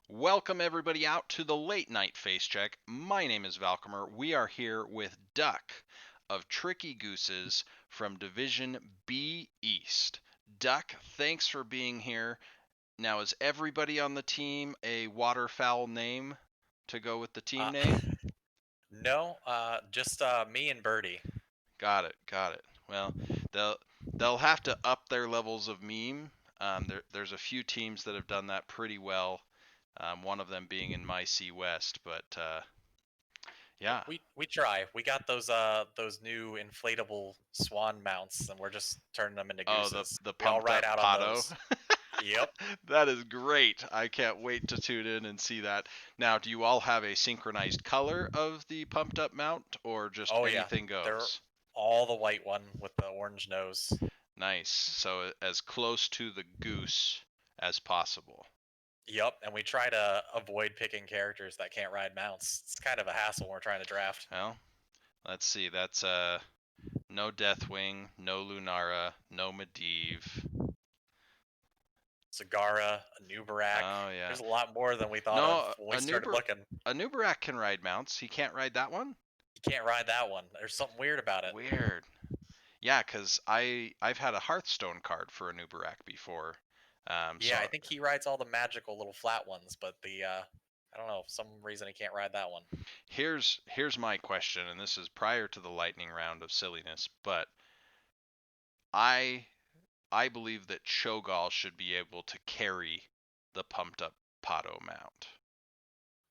Welcome everybody out to the late night face check. My name is Valcomer. We are here with Duck of Tricky Gooses from Division B East. Duck, thanks for being here. Now, is everybody on the team a waterfowl name to go with the team Uh, name? no, just me and Birdie. Got it, got it. Well, they'll they'll have to up their levels of meme. There's a few teams that have done that pretty well. One of them being in My C West, but yeah. We try. We got those new inflatable swan mounts, and we're just turning them into Oh, the gooses. the We all pumped ride up out on Pato. those. Yep. That is great. I can't wait to tune in and see that. Now, do you all have a synchronized color of the pumped up mount or just Oh yeah, anything they're goes? all the white one with the orange nose. Nice. So as close to the goose as possible. Yep, and we try to avoid picking characters that can't ride mounts. It's kind of a hassle when we're trying to draft. Well, let's see. That's no Deathwing, no Lunara, no Medivh. Zagara, Anubarak. Oh yeah. There's a lot more than we thought of No, when we started looking. Anubarak can ride mounts. He can't ride that one? You can't ride that one. There's something weird about it. Weird. Yeah, because I've had a Hearthstone card for a Nubarak before. Yeah, I So think he rides all the magical little flat ones, but I don't know, for some reason he can't ride that one. here's my question, and this is prior to the lightning round of silliness, but I I believe that Cho'Gall should be able to carry the pumped up Pato mount.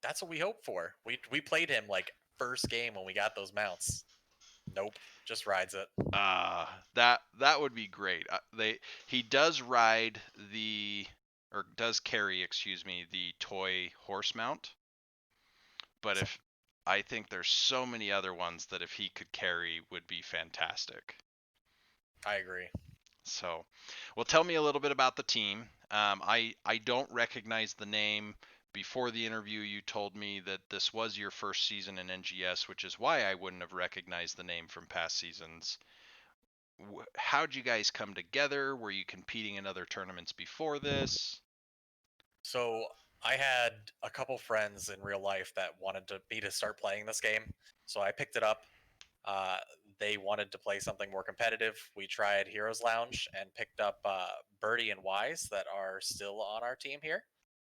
That's what we hope for. We played him like first game when we got those mounts. Nope, just rides it. That would be great. He does ride or does carry, excuse me, the toy horse mount. But if I think there's so many other ones that if he could carry would be fantastic. I agree. So, well, tell me a little bit about the team. I don't recognize the name. Before the interview, you told me that this was your first season in NGS, which is why I wouldn't have recognized the name from past seasons. How'd you guys come together? Were you competing in other tournaments before this? So I had a couple friends in real life that wanted me to start playing this game, so I picked it up. Uh, they wanted to play something more competitive. We tried Heroes Lounge and picked up Birdie and Wise that are still on our team here.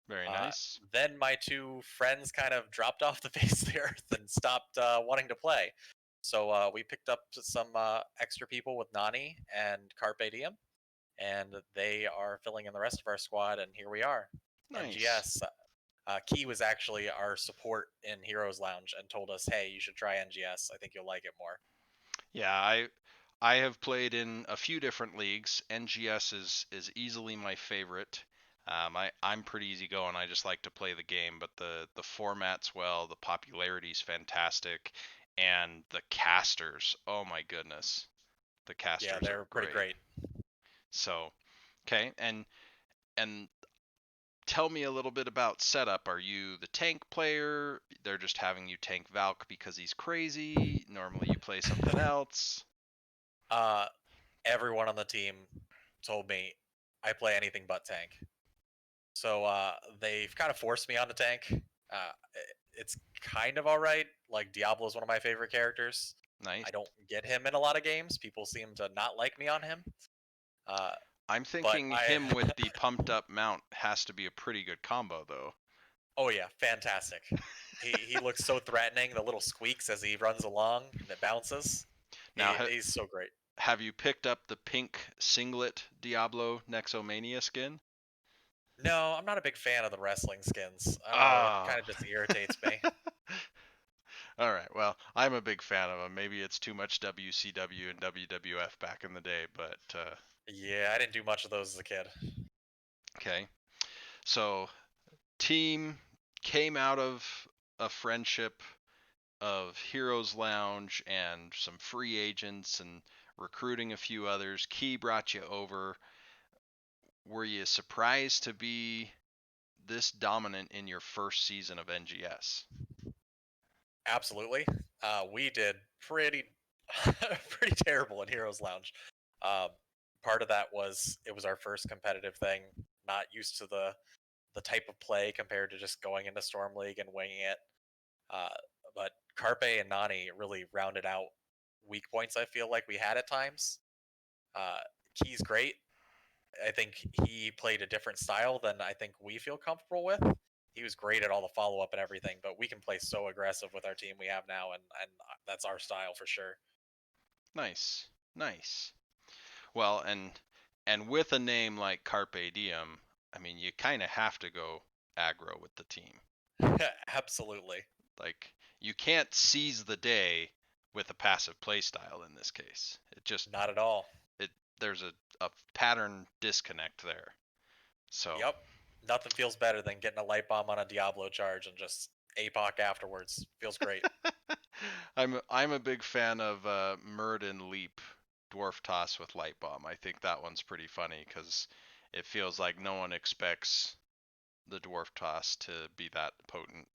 Very Uh, nice. then my two friends kind of dropped off the face of the earth and stopped wanting to play. So we picked up some extra people with Nani and Carpe Diem, and they are filling in the rest of our squad. And here we are. Nice. NGS. Key was actually our support in Heroes Lounge and told us, "Hey, you should try NGS. I think you'll like it more." Yeah, I have played in a few different leagues. NGS is easily my favorite. I'm pretty easygoing. I just like to play the game, but the format's well, the popularity's fantastic, and the casters. Oh my goodness, the Yeah, casters are they're pretty great. great. So, okay, and tell me a little bit about setup. Are you the tank player? They're just having you tank Valk because he's crazy. Normally you play something else. uh, Everyone on the team told me I play anything but tank. So they've kind of forced me onto tank. It's kind of all right. Like Diablo is one of my favorite characters. Nice. I don't get him in a lot of games. People seem to not like me on him. Uh, I'm but thinking I, him with the pumped up mount has to be a pretty good combo, though. oh yeah, fantastic. He looks so threatening. The little squeaks as he runs along and it bounces. Now, He's so great. have you picked up the pink singlet Diablo Nexomania skin? No, I'm not a big fan of the wrestling skins. I don't know. It Ah. kind of just irritates me. All right. Well, I'm a big fan of them. Maybe it's too much WCW and WWF back in the day, but Yeah, I didn't do much of those as a kid. okay. So, team came out of a friendship of Heroes Lounge and some free agents and recruiting a few others. Key brought you over. Were you surprised to be this dominant in your first season of NGS? Absolutely. We did pretty pretty terrible in Heroes Lounge. Um, Part of that was it was our first competitive thing. Not used to the type of play compared to just going into Storm League and winging it. Uh, but Carpe and Nani really rounded out weak points I feel like we had at times. Uh, Key's great. I think he played a different style than I think we feel comfortable with. He was great at all the follow up and everything, but we can play so aggressive with our team we have now, and that's our style for sure. Nice. Nice. Well, and with a name like Carpe Diem, I mean, you kind of have to go aggro with the team. Absolutely. Like, you can't seize the day with a passive playstyle in this case. It just Not at all. it there's a pattern disconnect there. So Yep. Nothing feels better than getting a light bomb on a Diablo charge and just APOC afterwards. Feels great. I'm a big fan of Murden Leap Dwarf Toss with Light Bomb. I think that one's pretty funny because it feels like no one expects the Dwarf Toss to be that potent.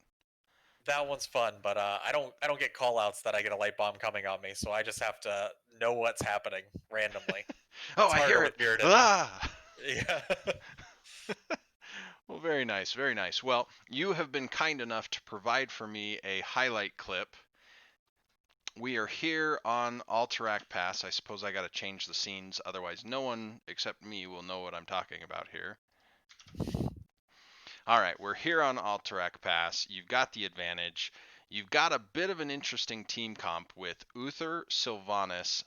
That one's fun, but I don't get call outs that I get a light bomb coming on me, so I just have to know what's happening randomly. Oh, It's I harder hear with it! Mirrodin. Ah! Yeah. Well, very nice, very nice. Well, you have been kind enough to provide for me a highlight clip. We are here on Alterac Pass. I suppose I got to change the scenes, otherwise no one except me will know what I'm talking about here. All right, we're here on Alterac Pass. You've got the advantage. You've got a bit of an interesting team comp with Uther, Sylvanas,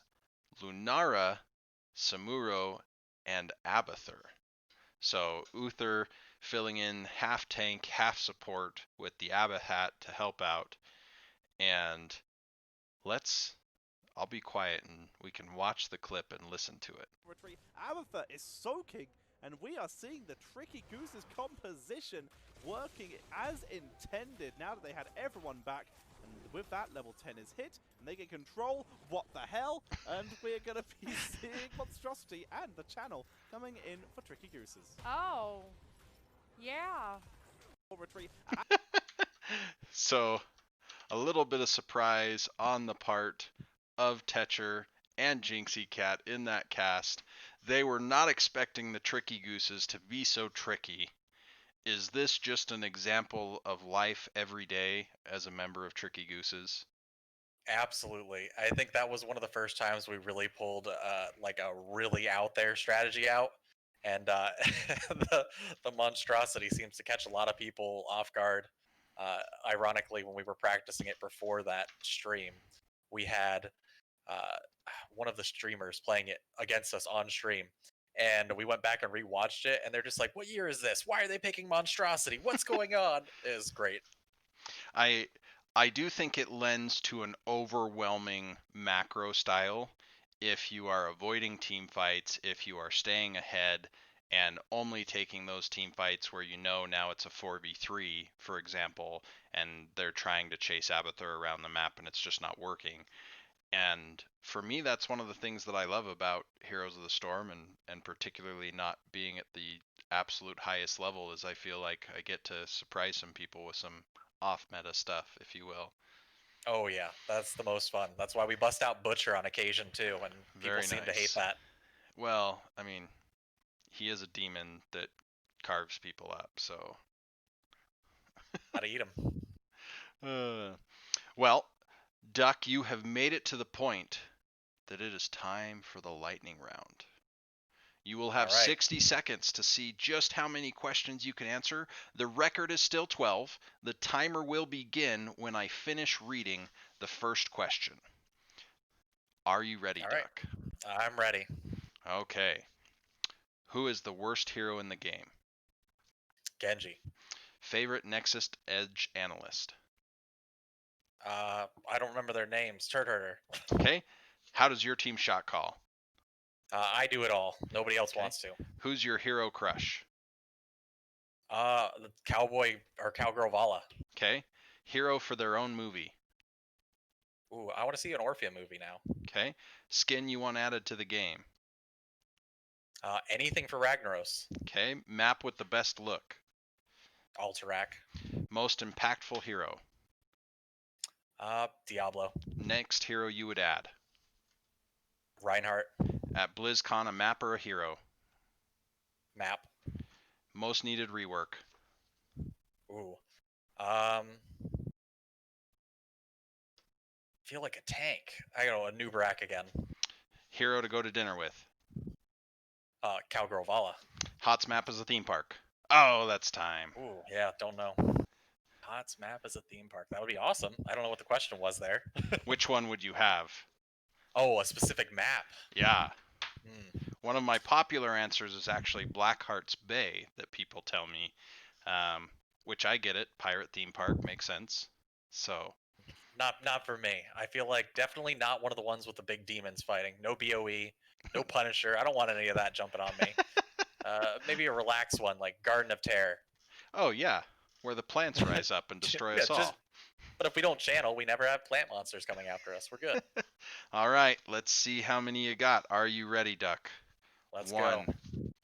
Lunara, Samuro, and Abathur. So Uther filling in half tank, half support with the Abahat to help out. And I'll be quiet and we can watch the clip and listen to it. Abatha is soaking, and we are seeing the Tricky Goose's composition working as intended now that they had everyone back. And with that, level 10 is hit, and they get control. What the hell? And we're going to be seeing Monstrosity and the channel coming in for Tricky Gooses. Oh, yeah. So, a little bit of surprise on the part of Tetcher and Jinxie Cat in that cast. They were not expecting the Tricky Gooses to be so tricky. Is this just an example of life every day as a member of Tricky Gooses? Absolutely. I think that was one of the first times we really pulled like a really out there strategy out. And the monstrosity seems to catch a lot of people off guard. Ironically, when we were practicing it before that stream, we had uh, one of the streamers playing it against us on stream. And we went back and rewatched it, and they're just like, "What year is this? Why are they picking monstrosity? What's going on?" It was great. I I do think it lends to an overwhelming macro style if you are avoiding team fights, if you are staying ahead and only taking those team fights where you know now it's a 4v3, for example, and they're trying to chase Abathur around the map and it's just not working. And for me, that's one of the things that I love about Heroes of the Storm, and particularly not being at the absolute highest level, is I feel like I get to surprise some people with some off meta stuff, if you will. Oh yeah, that's the most fun. That's why we bust out Butcher on occasion too, and people Very seem to hate nice. that. Well, I mean, he is a demon that carves people up, so. How to eat them. Uh, well, Duck, you have made it to the point that it is time for the lightning round. You will have All right. 60 seconds to see just how many questions you can answer. The record is still 12. The timer will begin when I finish reading the first question. Are you ready, All right. Duck? I'm ready. Okay. Who is the worst hero in the game? Genji. Favorite Nexus Edge analyst? I don't remember their names. Turd Herder. Okay. How does your team shot call? I do it all. Nobody else Okay. wants to. Who's your hero crush? The cowboy or cowgirl Vala. Okay. Hero for their own movie. Ooh, I want to see an Orphea movie now. Okay. Skin you want added to the game. Anything for Ragnaros. Okay. Map with the best look. Alterac. Most impactful hero. Diablo. Next hero you would add. Reinhardt. At BlizzCon, a map or a hero. Map. Most needed rework. Feel like a tank. I go a Nubrak again. Hero to go to dinner with. Cowgirl Vala. Hots map is a theme park. Oh, that's time. Ooh, yeah, don't know. Hots map is a theme park. That would be awesome. I don't know what the question was there. Which one would you have? Oh, a specific map. Yeah. Hmm. One of my popular answers is actually Blackheart's Bay that people tell me, which I get it. Pirate theme park makes sense. So Not for me. I feel like definitely not one of the ones with the big demons fighting. No BOE, no Punisher. I don't want any of that jumping on me. Maybe a relaxed one like Garden of Terror. oh yeah, where the plants rise up and destroy Yeah, us all. but if we don't channel, we never have plant monsters coming after us. We're good. All right, let's see how many you got. Are you ready, Duck? Let's 1, go.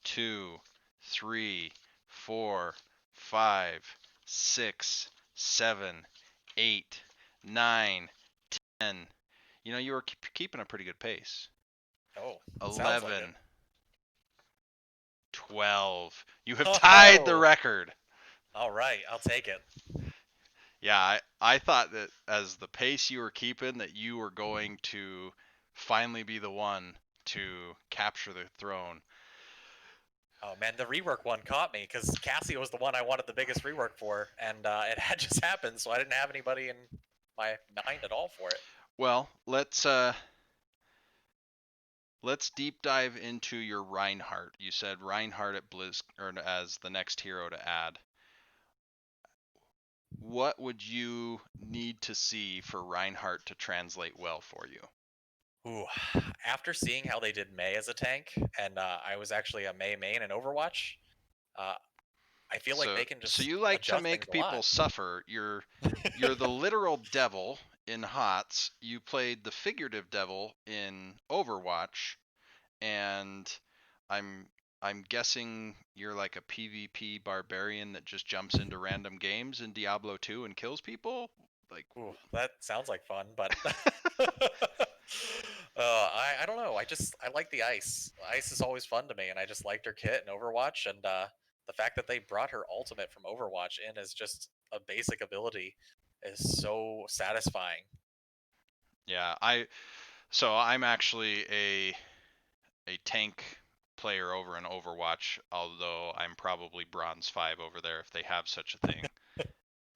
2, 3, 4, 5, 6, 7, 8, 9, 10. You know, you were keeping a pretty good pace. Oh, 11, sounds like it. 12. You have tied the Oh! record. All right, I'll take it. Yeah, I thought that as the pace you were keeping, that you were going to finally be the one to capture the throne. Oh man, the rework one caught me because Cassie was the one I wanted the biggest rework for, and it had just happened, so I didn't have anybody in my mind at all for it. Well, let's deep dive into your Reinhardt. You said Reinhardt at Blizz or as the next hero to add. What would you need to see for Reinhardt to translate well for you? Ooh, after seeing how they did Mei as a tank, and I was actually a Mei main in Overwatch, uh, I feel like they can So just you like to adjust things make a people lot. suffer. You're the literal devil in HOTS. You played the figurative devil in Overwatch, and I'm I'm guessing you're like a PvP barbarian that just jumps into random games in Diablo 2 and kills people? Like Ooh, that sounds like fun, but I don't know. I like the ice. Ice is always fun to me, and I just liked her kit in Overwatch, and the fact that they brought her ultimate from Overwatch in as just a basic ability is so satisfying. yeah, I'm actually a tank player over in Overwatch, although I'm probably bronze 5 over there if they have such a thing.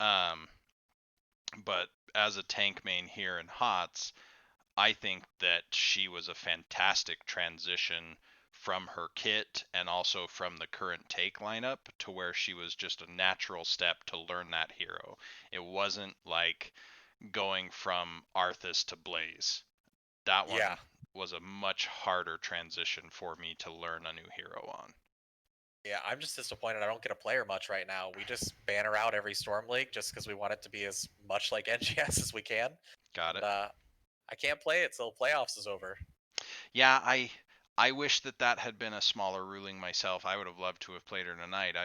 Um, but as a tank main here in HOTS, I think that she was a fantastic transition from her kit and also from the current take lineup to where she was just a natural step to learn that hero. It wasn't like going from Arthas to Blaze. That Yeah, one was a much harder transition for me to learn a new hero on. yeah. I'm just disappointed I don't get to play her much right now. We just ban her out every Storm League just because we want it to be as much like NGS as we can, Got and it? I can't play it till playoffs is over. Yeah, I wish that that had been a smaller ruling myself. I would have loved to have played her tonight.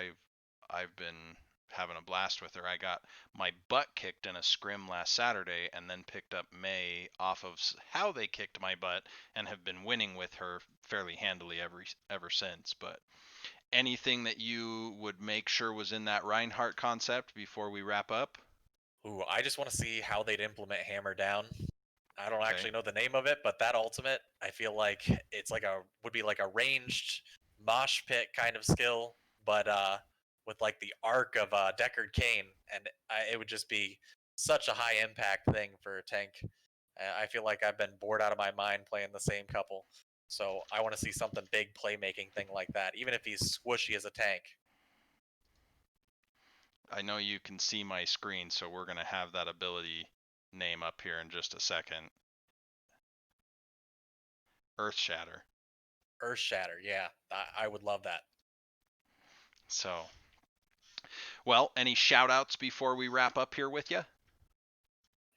I've been having a blast with her. I got my butt kicked in a scrim last Saturday and then picked up May off of how they kicked my butt and have been winning with her fairly handily ever since. But anything that you would make sure was in that Reinhardt concept before we wrap up? Ooh, I just want to see how they'd implement Hammer Down. I don't Okay. actually know the name of it, but that ultimate, I feel like it's like a would be like a ranged mosh pit kind of skill, but with like the arc of Deckard Cain, and it would just be such a high impact thing for a tank. I feel like I've been bored out of my mind playing the same couple, so I want to see something big playmaking thing like that, even if he's squishy as a tank. I know you can see my screen, so we're going to have that ability name up here in just a second. Earth Shatter. Earth Shatter, yeah, I would love that. So, well, any shout outs before we wrap up here with you?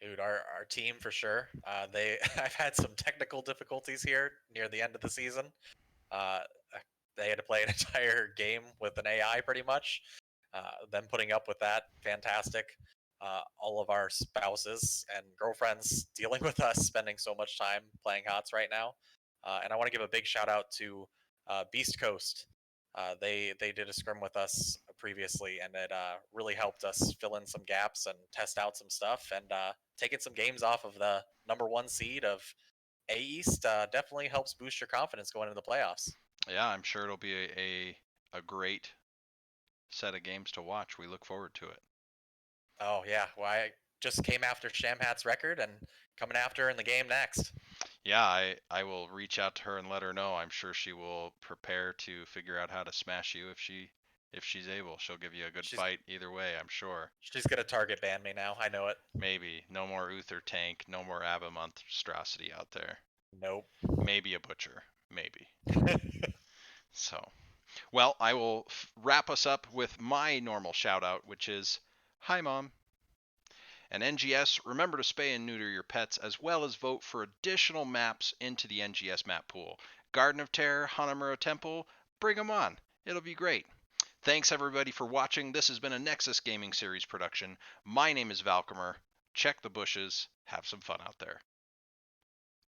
Dude, our team for sure. They I've had some technical difficulties here near the end of the season. Uh, they had to play an entire game with an AI pretty much. Them putting up with that, fantastic. All of our spouses and girlfriends dealing with us spending so much time playing HOTS right now. And I want to give a big shout out to Beast Coast. They did a scrim with us previously, and it really helped us fill in some gaps and test out some stuff, and taking some games off of the #1 seed of A East definitely helps boost your confidence going into the playoffs. Yeah, I'm sure it'll be a great set of games to watch. We look forward to it. Oh yeah, well, I just came after Shamhat's record and coming after her in the game next. Yeah, I will reach out to her and let her know. I'm sure she will prepare to figure out how to smash you if she's able. She'll give you a good fight either way, I'm sure. She's gonna target ban me now. I know it. Maybe no more Uther tank, no more Abba monstrosity out there. Nope. Maybe a butcher, maybe. So, well, I will wrap us up with my normal shout out, which is, hi mom. And NGS, remember to spay and neuter your pets, as well as vote for additional maps into the NGS map pool. Garden of Terror, Hanamura Temple, bring them on. It'll be great. Thanks everybody for watching. This has been a Nexus Gaming Series production. My name is Valcomer. Check the bushes. Have some fun out there.